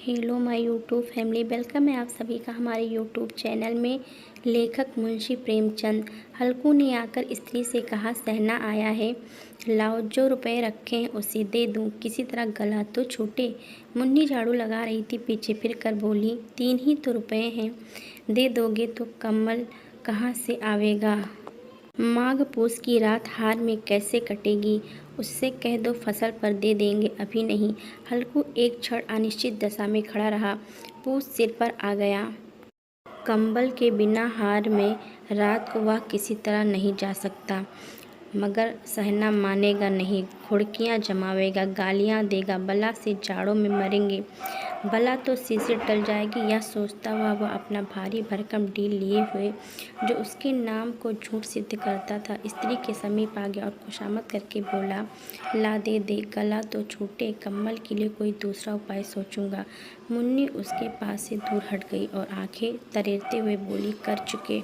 Hello my YouTube family, welcome है आप सभी का हमारे यूट्यूब चैनल में। लेखक मुंशी प्रेमचंद। हल्कू ने आकर स्त्री से कहा, सहना आया है, लाओ जो रुपए रखे हैं उसे दे दूं, किसी तरह गला तो छूटे। मुन्नी झाड़ू लगा रही थी, पीछे फिर कर बोली, 3 ही तो रुपए हैं, दे दोगे तो कम्बल कहाँ से आवेगा। माघ पूस की रात हार में कैसे कटेगी, उससे कह दो फसल पर दे देंगे, अभी नहीं। हल्कू एक क्षण अनिश्चित दशा में खड़ा रहा। पूस सिर पर आ गया। कंबल के बिना हार में रात को वह किसी तरह नहीं जा सकता, मगर सहना मानेगा नहीं। घुड़कियाँ जमावेगा, गालियाँ देगा, बला से जाड़ों में मरेंगे, बला तो सिर से टल जाएगी। यह सोचता वह अपना भारी भरकम डील लिए हुए जो उसके नाम को झूठ सिद्ध करता था, स्त्री के समीप आ गया और खुशामद करके बोला, ला दे दे, गला तो छूटे, कम्बल के लिए कोई दूसरा उपाय सोचूंगा। मुन्नी उसके पास से दूर हट गई और आंखें तरेरते हुए बोली, कर चुके।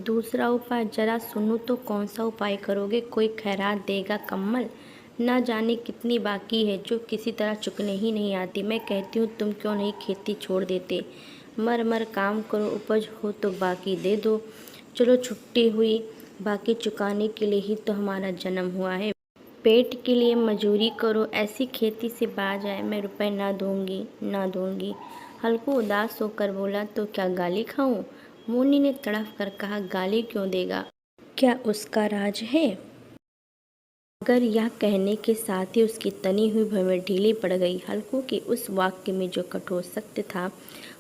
दूसरा उपाय जरा सुनूं तो कौन सा उपाय करोगे, कोई खैरात देगा कम्बल? ना जाने कितनी बाकी है जो किसी तरह चुकने ही नहीं आती। मैं कहती हूँ तुम क्यों नहीं खेती छोड़ देते, मर मर काम करो, उपज हो तो बाकी दे दो। चलो छुट्टी हुई, बाकी चुकाने के लिए ही तो हमारा जन्म हुआ है। पेट के लिए मजूरी करो, ऐसी खेती से बाज आए, मैं रुपए ना दूंगी, ना दूंगी। हल्कू उदास होकर बोला, तो क्या गाली खाऊं? मुन्नी ने तड़फ कर कहा, गाली क्यों देगा, क्या उसका राज है? मगर यह कहने के साथ ही उसकी तनी हुई भवें ढीली पड़ गई। हल्कू के उस वाक्य में जो कठोर सत्य था,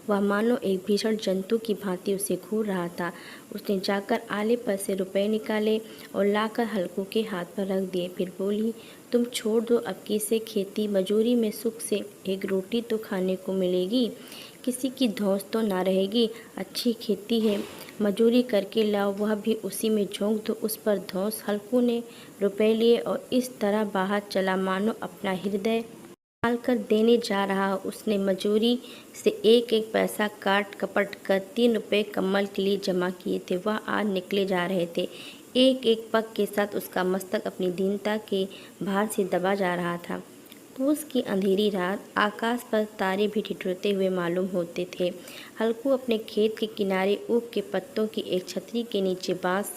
वह मानो एक भीषण जंतु की भांति उसे घूर रहा था। उसने जाकर आले पर से रुपए निकाले और लाकर हल्कू के हाथ पर रख दिए। फिर बोली, तुम छोड़ दो अब की से खेती, मजूरी में सुख से एक रोटी तो खाने को मिलेगी, किसी की धौंस तो ना रहेगी। अच्छी खेती है, मजूरी करके लाओ, वह भी उसी में झोंक दो, उस पर धौंस। हल्कू ने रुपए लिए और इस तरह बाहर चला मानो अपना हृदय निकाल कर देने जा रहा। उसने मजूरी से एक एक पैसा काट कपट कर 3 रुपए कम्बल के लिए जमा किए थे। वह आज निकले जा रहे थे। एक एक पग के साथ उसका मस्तक अपनी दीनता के भार से दबा जा रहा था। पूस की अंधेरी रात, आकाश पर तारे भी ठिठुरते हुए मालूम होते थे। हल्कू अपने खेत के किनारे ऊख के पत्तों की एक छतरी के नीचे बांस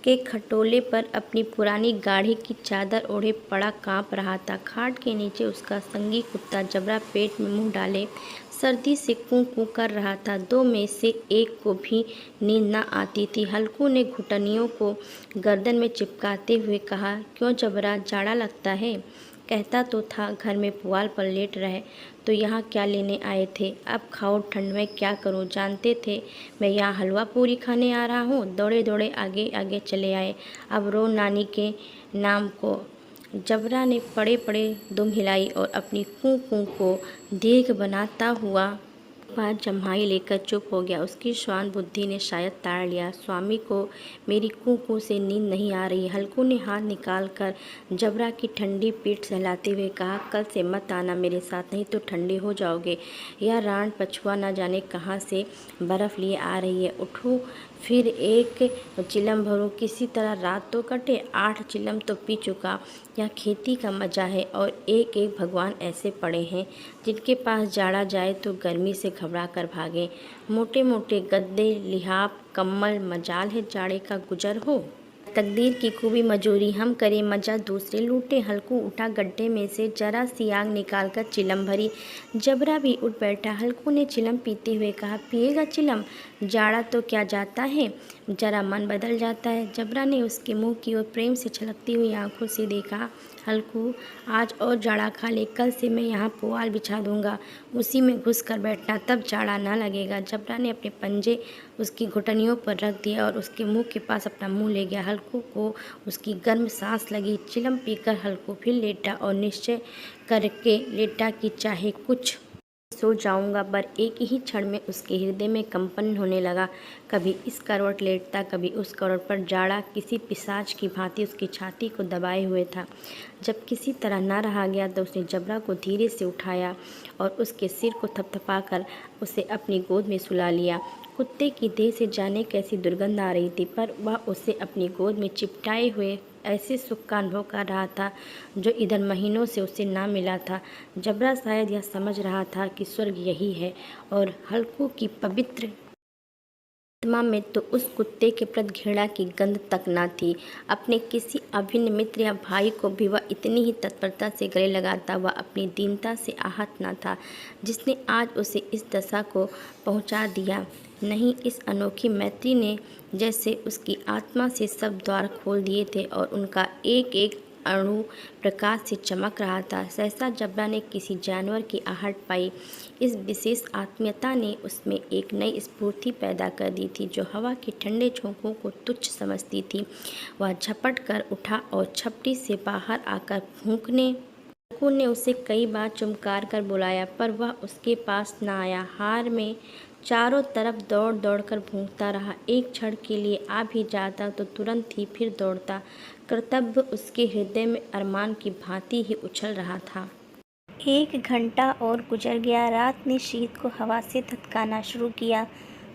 के खटोले पर अपनी पुरानी गाढ़ी की चादर ओढ़े पड़ा कांप रहा था। खाट के नीचे उसका संगी कुत्ता जबरा पेट में मुंह डाले सर्दी से कूं कूं कर रहा था। 2 में से एक को भी नींद न आती थी। हल्कू ने घुटनियों को गर्दन में चिपकाते हुए कहा, क्यों जबरा, जाड़ा लगता है? कहता तो था घर में पुआल पर लेट रहे, तो यहाँ क्या लेने आए थे? अब खाओ, ठंड में क्या करूँ, जानते थे मैं यहाँ हलवा पूरी खाने आ रहा हूँ। दौड़े दौड़े आगे आगे चले आए, अब रो नानी के नाम को। जबरा ने पड़े पड़े दुम हिलाई और अपनी कूं कूं को दीर्घ बनाता हुआ बात जम्हाई लेकर चुप हो गया। उसकी श्वान बुद्धि ने शायद ताड़ लिया, स्वामी को मेरी कूं कूं से नींद नहीं आ रही। हल्कू ने हाथ निकाल कर जबरा की ठंडी पीठ सहलाते हुए कहा, कल से मत आना मेरे साथ, नहीं तो ठंडे हो जाओगे। यह रान पछुआ न जाने कहाँ से बर्फ़ लिए आ रही है। उठो, फिर एक चिलम भरूं, किसी तरह रात तो कटे। 8 चिलम तो पी चुका। यह खेती का मज़ा है, और एक एक भगवान ऐसे पड़े हैं जिनके पास जाड़ा जाए तो गर्मी से घबरा कर भागें। मोटे मोटे गद्दे, लिहाफ, कम्बल, मजाल है जाड़े का गुजर हो। तकदीर की खूबी मजूरी, हम करें मजा दूसरे लूटे। हल्कू उठा, गड्ढे में से जरा सी आग निकाल कर चिलम भरी। जबरा भी उठ बैठा। हल्कू ने चिलम पीते हुए कहा, पिएगा चिलम? जाड़ा तो क्या जाता है, जरा मन बदल जाता है। जबरा ने उसके मुंह की ओर प्रेम से छलकती हुई आंखों से देखा। हल्कू, आज और जाड़ा खा ले, कल से मैं यहाँ पुआल बिछा दूंगा, उसी में घुस कर बैठना, तब जाड़ा ना लगेगा। जबरा ने अपने पंजे उसकी घुटनियों पर रख दिया और उसके मुंह के पास अपना मुंह ले गया। हल्कू को उसकी गर्म सांस लगी। चिलम पीकर हल्कू फिर लेटा और निश्चय करके लेटा कि चाहे कुछ सो जाऊंगा, पर एक ही क्षण में उसके हृदय में कंपन होने लगा। कभी इस करवट लेटता, कभी उस करवट पर। जाड़ा किसी पिशाच की भांति उसकी छाती को दबाए हुए था। जब किसी तरह न रहा गया तो उसने जबरा को धीरे से उठाया और उसके सिर को थपथपाकर उसे अपनी गोद में सुला लिया। कुत्ते की देह से जाने कैसी दुर्गंध आ रही थी, पर वह उसे अपनी गोद में चिपटाए हुए ऐसे सुख का अनुभव कर रहा था जो इधर महीनों से उसे ना मिला था। जबरा शायद यह समझ रहा था कि स्वर्ग यही है और हल्कू की पवित्र आत्मा में तो उस कुत्ते के प्रति घृणा की गंध तक न थी। अपने किसी अभिन्न मित्र या भाई को भी वह इतनी ही तत्परता से गले लगाता, वह अपनी दीनता से आहत न था जिसने आज उसे इस दशा को पहुंचा दिया। नहीं, इस अनोखी मैत्री ने जैसे उसकी आत्मा से सब द्वार खोल दिए थे और उनका एक एक अणु प्रकाश से चमक रहा था। सहसा जबरा ने किसी जानवर की आहट पाई। इस विशेष आत्मीयता ने उसमें एक नई स्फूर्ति पैदा कर दी थी जो हवा के ठंडे झोंकों को तुच्छ समझती थी। वह झपट कर उठा और छपटी से बाहर आकर भूखने हल्कू ने उसे कई बार चुमकार कर बुलाया पर वह उसके पास न आया। हार में चारों तरफ दौड़ दौड़ कर भूखता रहा। एक क्षण के लिए आ भी जाता तो तुरंत ही फिर दौड़ता। कर्तव्य उसके हृदय में अरमान की भांति ही उछल रहा था। 1 घंटा और गुजर गया। रात ने शीत को हवा से धधकाना शुरू किया।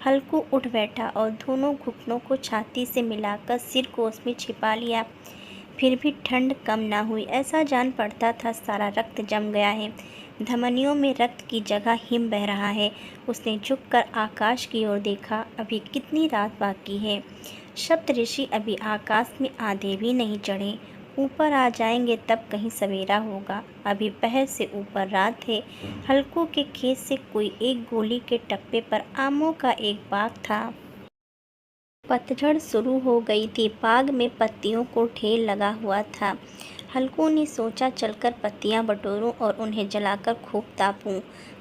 हल्कू उठ बैठा और दोनों घुटनों को छाती से मिलाकर सिर को उसमें छिपा लिया। फिर भी ठंड कम ना हुई। ऐसा जान पड़ता था सारा रक्त जम गया है, धमनियों में रक्त की जगह हिम बह रहा है। उसने झुककर आकाश की ओर देखा। अभी कितनी रात बाकी है। सप्तऋषि अभी आकाश में आधे भी नहीं चढ़े। ऊपर आ जाएंगे तब कहीं सवेरा होगा। अभी पहर से ऊपर रात है। हल्कू के खेत से कोई एक गोली के टप्पे पर आमों का एक बाग था। पतझड़ शुरू हो गई थी। बाग में पत्तियों को ढेर लगा हुआ था। हल्कू ने सोचा चलकर पत्तियां बटोरूं और उन्हें जलाकर खूब तापूं।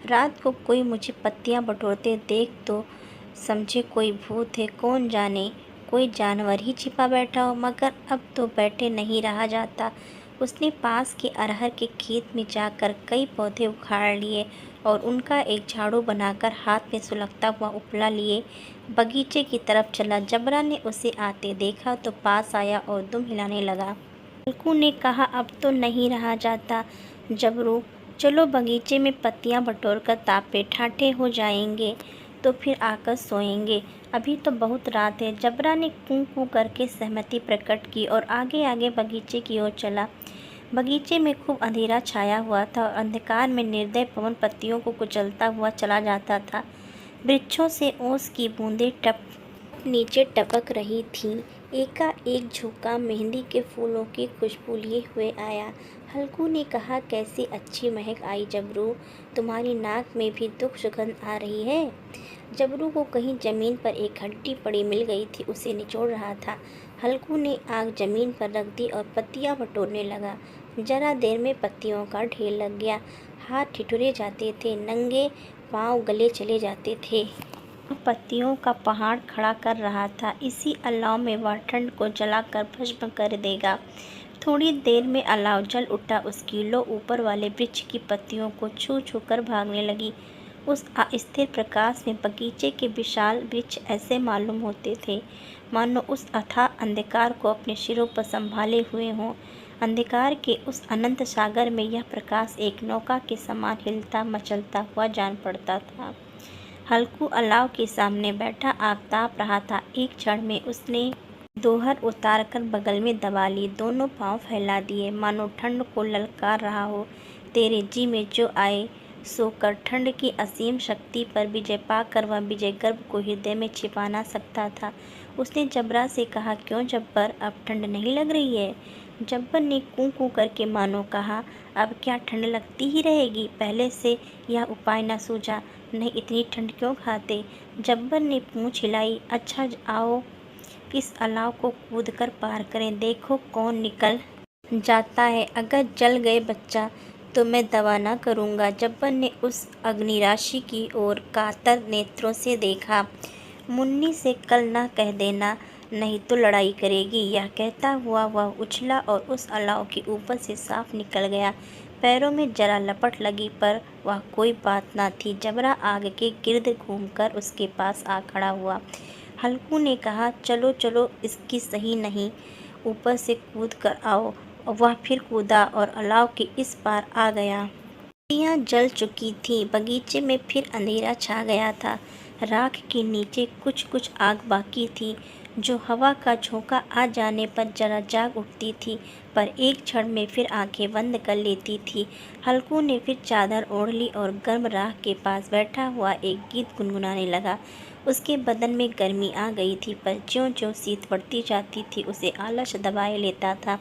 रात को कोई मुझे पत्तियां बटोरते देख तो समझे कोई भूत है, कौन जाने कोई जानवर ही छिपा बैठा हो। मगर अब तो बैठे नहीं रहा जाता। उसने पास के अरहर के खेत में जाकर कई पौधे उखाड़ लिए और उनका एक झाड़ू बनाकर हाथ में सुलगता हुआ उपला लिए बगीचे की तरफ चला। जबरा ने उसे आते देखा तो पास आया और दुम हिलाने लगा। हल्कू ने कहा, अब तो नहीं रहा जाता जबरू, चलो बगीचे में पत्तियां बटोर कर तापे, ठाठे हो जाएंगे तो फिर आकर सोएंगे। अभी तो बहुत रात है। जबरा ने कूं कूं करके सहमति प्रकट की और आगे आगे बगीचे की ओर चला। बगीचे में खूब अंधेरा छाया हुआ था और अंधकार में निर्दय पवन पत्तियों को कुचलता हुआ चला जाता था। वृक्षों से ओस की बूंदें टप नीचे टपक रही थीं। एकाएक झोंका मेहंदी के फूलों की खुशबू लिए हुए आया। हल्कू ने कहा, कैसी अच्छी महक आई जबरू, तुम्हारी नाक में भी दुख सुगंध आ रही है। जबरू को कहीं जमीन पर एक हड्डी पड़ी मिल गई थी, उसे निचोड़ रहा था। हल्कू ने आग जमीन पर रख दी और पत्तियां बटोरने लगा। जरा देर में पत्तियों का ढेर लग गया। हाथ ठिठुरे जाते थे, नंगे पांव गले चले जाते थे। पत्तियों का पहाड़ खड़ा कर रहा था। इसी अलाव में वह ठंड को जलाकर भस्म कर देगा। थोड़ी देर में अलाव जल उठा। उसकी लो ऊपर वाले वृक्ष की पत्तियों को छू छू कर भागने लगी। उस अस्थिर प्रकाश में बगीचे के विशाल वृक्ष ऐसे मालूम होते थे मानो उस अथाह अंधकार को अपने सिरों पर संभाले हुए हों। अंधकार के उस अनंत सागर में यह प्रकाश एक नौका के समान हिलता मचलता हुआ जान पड़ता था। हल्कू अलाव के सामने बैठा आग ताप रहा था। एक क्षण में उसने दोहर उतारकर बगल में दबा ली, दोनों पांव फैला दिए मानो ठंड को ललकार रहा हो। तेरे जी में जो आए सोकर ठंड की असीम शक्ति पर विजय पाकर वह विजय गर्व को हृदय में छिपा ना सकता था। उसने जबरा से कहा, क्यों जब्बर, अब ठंड नहीं लग रही है? जब्बर ने कूं कूं करके मानो कहा, अब क्या ठंड लगती ही रहेगी? पहले से यह उपाय न सूझा? नहीं, इतनी ठंड क्यों खाते? जब्बर ने पूंछ हिलाई। अच्छा आओ इस अलाव को कूद कर पार करें, देखो कौन निकल जाता है। अगर जल गए बच्चा तो मैं दवा ना करूँगा। जब्बर ने उस अग्निराशि की ओर कातर नेत्रों से देखा। मुन्नी से कल ना कह देना, नहीं तो लड़ाई करेगी। यह कहता हुआ वह उछला और उस अलाव के ऊपर से साफ निकल गया। पैरों में जरा लपट लगी पर वह कोई बात ना थी। जबरा आग के गिर्द घूमकर उसके पास आ खड़ा हुआ। हल्कू ने कहा, चलो चलो, इसकी सही नहीं, ऊपर से कूद कर आओ। वह फिर कूदा और अलाव के इस पार आ गया। पत्तियां जल चुकी थीं। बगीचे में फिर अंधेरा छा गया था। राख के नीचे कुछ कुछ आग बाकी थी। जो हवा का झोंका आ जाने पर जरा जाग उठती थी, पर एक क्षण में फिर आंखें बंद कर लेती थी। हल्कू ने फिर चादर ओढ़ ली और गर्म राख के पास बैठा हुआ एक गीत गुनगुनाने लगा। उसके बदन में गर्मी आ गई थी, पर ज्यों-ज्यों शीत बढ़ती जाती थी उसे आलस दबाए लेता था।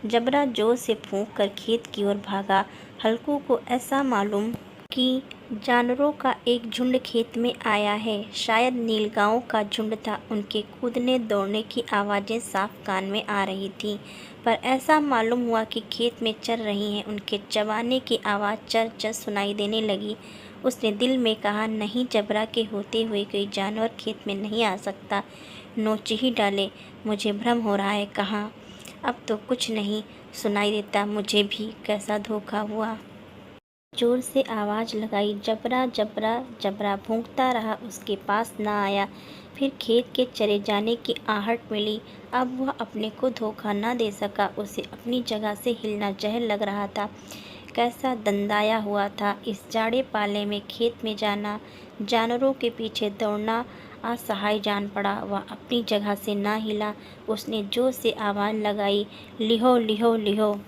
जबरा जोर से फूंक कर खेत की ओर भागा। हल्कू को ऐसा मालूम कि जानवरों का एक झुंड खेत में आया है। शायद नीलगांवों का झुंड था। उनके कूदने दौड़ने की आवाज़ें साफ कान में आ रही थीं, पर ऐसा मालूम हुआ कि खेत में चर रही हैं। उनके चबाने की आवाज़ चर-चर सुनाई देने लगी। उसने दिल में कहा, नहीं, जबरा के होते हुए कोई जानवर खेत में नहीं आ सकता। नोच ही डाले, मुझे भ्रम हो रहा है। कहाँ, अब तो कुछ नहीं सुनाई देता। मुझे भी कैसा धोखा हुआ। जोर से आवाज़ लगाई, जबरा जबरा। जबरा भौंकता रहा, उसके पास न आया। फिर खेत के चरे जाने की आहट मिली। अब वह अपने को धोखा न दे सका। उसे अपनी जगह से हिलना जहर लग रहा था। कैसा दंदाया हुआ था। इस जाड़े पाले में खेत में जाना, जानवरों के पीछे दौड़ना असहाय जान पड़ा। वह अपनी जगह से न हिला। उसने जोर से आवाज़ लगाई, लिहो लिहो लिहो।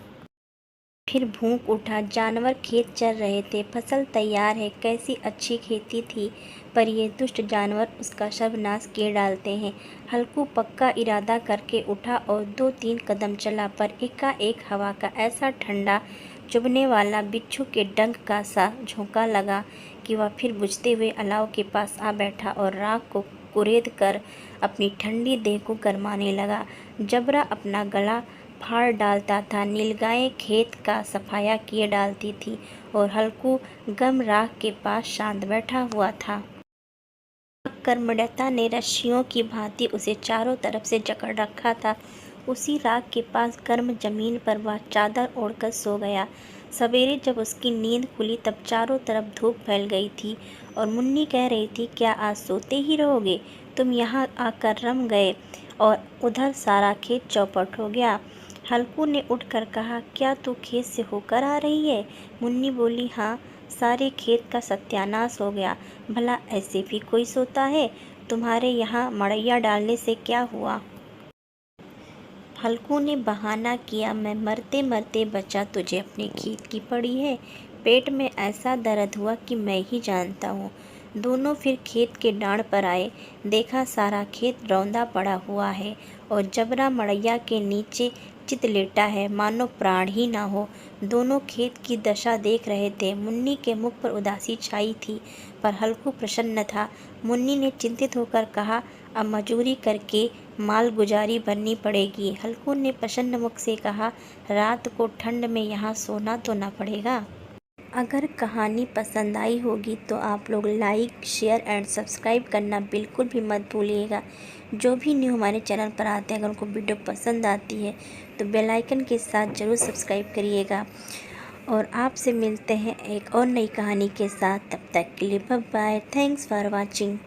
फिर भूख उठा। जानवर खेत चर रहे थे। फसल तैयार है। कैसी अच्छी खेती थी, पर ये दुष्ट जानवर उसका सर्वनाश किए डालते हैं। हल्कू पक्का इरादा करके उठा और 2-3 कदम चला, पर एकाएक हवा का ऐसा ठंडा चुभने वाला बिच्छू के डंक का सा झोंका लगा कि वह फिर बुझते हुए अलाव के पास आ बैठा और राख को कुरेद कर अपनी ठंडी देह को गरमाने लगा। जबरा अपना गला फाड़ डालता था। नीलगायें खेत का सफाया किए डालती थी और हल्कू गम राख के पास शांत बैठा हुआ था। कर्मण्यता ने रस्सियों की भांति उसे चारों तरफ से जकड़ रखा था। उसी राख के पास गर्म जमीन पर वह चादर ओढ़कर सो गया। सवेरे जब उसकी नींद खुली तब चारों तरफ धूप फैल गई थी और मुन्नी कह रही थी, क्या आज सोते ही रहोगे? तुम यहाँ आकर रम गए और उधर सारा खेत चौपट हो गया। हल्कू ने उठकर कहा, क्या तू खेत से होकर आ रही है? मुन्नी बोली, हाँ, सारे खेत का सत्यानाश हो गया। भला ऐसे भी कोई सोता है? तुम्हारे यहाँ मड़ैया डालने से क्या हुआ? हल्कू ने बहाना किया, मैं मरते मरते बचा, तुझे अपने खेत की पड़ी है। पेट में ऐसा दर्द हुआ कि मैं ही जानता हूँ। दोनों फिर खेत के डाँड़ पर आए। देखा सारा खेत रौंदा पड़ा हुआ है और जबरा मड़ैया के नीचे चित लेटा है, मानो प्राण ही ना हो। दोनों खेत की दशा देख रहे थे। मुन्नी के मुख पर उदासी छाई थी, पर हल्कू प्रसन्न था। मुन्नी ने चिंतित होकर कहा, अब मजूरी करके माल गुजारी भरनी पड़ेगी। हल्कू ने प्रसन्न मुख से कहा, रात को ठंड में यहाँ सोना तो न पड़ेगा। अगर कहानी पसंद आई होगी तो आप लोग लाइक, शेयर एंड सब्सक्राइब करना बिल्कुल भी मत भूलिएगा। जो भी न्यू हमारे चैनल पर आते हैं, अगर उनको वीडियो पसंद आती है तो बेल आइकन के साथ ज़रूर सब्सक्राइब करिएगा। और आपसे मिलते हैं एक और नई कहानी के साथ। तब तक के लिए bye bye. Thanks for watching.